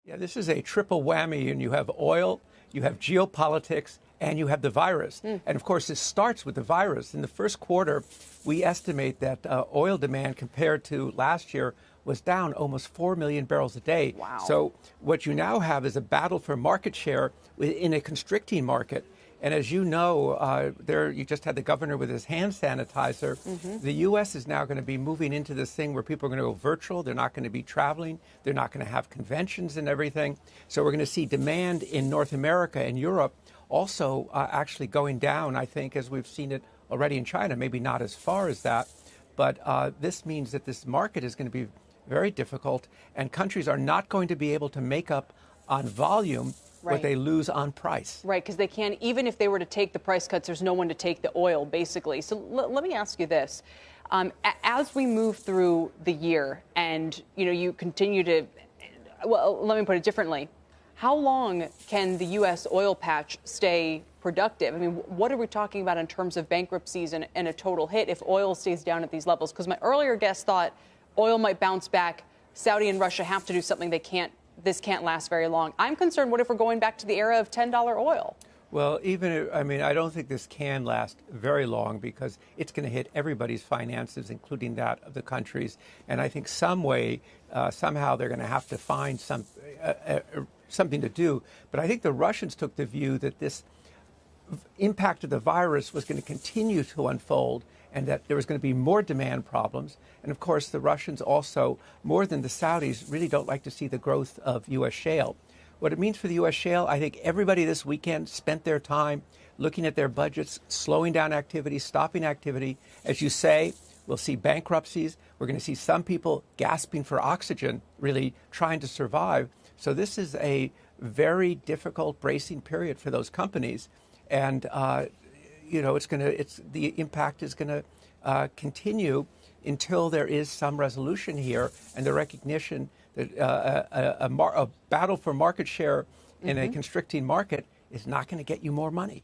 Yeah, this is a triple whammy, and you have oil, you have geopolitics, and you have the virus. And of course, this starts with the virus. In the first quarter, we estimate that oil demand compared to last year was down almost 4 million barrels a day. Wow. So what you now have is a battle for market share in a constricting market. And as you know, you just had the governor with his hand sanitizer. The U.S. is now going to be moving into this thing where people are going to go virtual. They're not going to be traveling. They're not going to have conventions and everything. So we're going to see demand in North America and Europe also actually going down, I think, as we've seen it already in China, maybe not as far as that. But this means that this market is going to be very difficult, and countries are not going to be able to make up on volume what they lose on price. Right, because they can't, even if they were to take the price cuts, there's no one to take the oil, basically. So let me ask you this. As we move through the year and, you continue to, well, let me put it differently. How long can the U.S. oil patch stay productive? I mean, what are we talking about in terms of bankruptcies and a total hit if oil stays down at these levels? Because my earlier guest thought oil might bounce back. Saudi and Russia have to do something. This can't last very long. I'm concerned, what if we're going back to the era of $10 oil? Well, I don't think this can last very long because it's going to hit everybody's finances, including that of the countries. And I think somehow they're going to have to find something to do. But I think the Russians took the view that this impact of the virus was going to continue to unfold and that there was going to be more demand problems. And of course, the Russians also, more than the Saudis, really don't like to see the growth of U.S. shale. What it means for the U.S. shale, I think everybody this weekend spent their time looking at their budgets, slowing down activity, stopping activity. As you say, we'll see bankruptcies. We're going to see some people gasping for oxygen, really trying to survive. So this is a very difficult bracing period for those companies. And the impact is going to continue until there is some resolution here and the recognition that a battle for market share in a constricting market is not going to get you more money.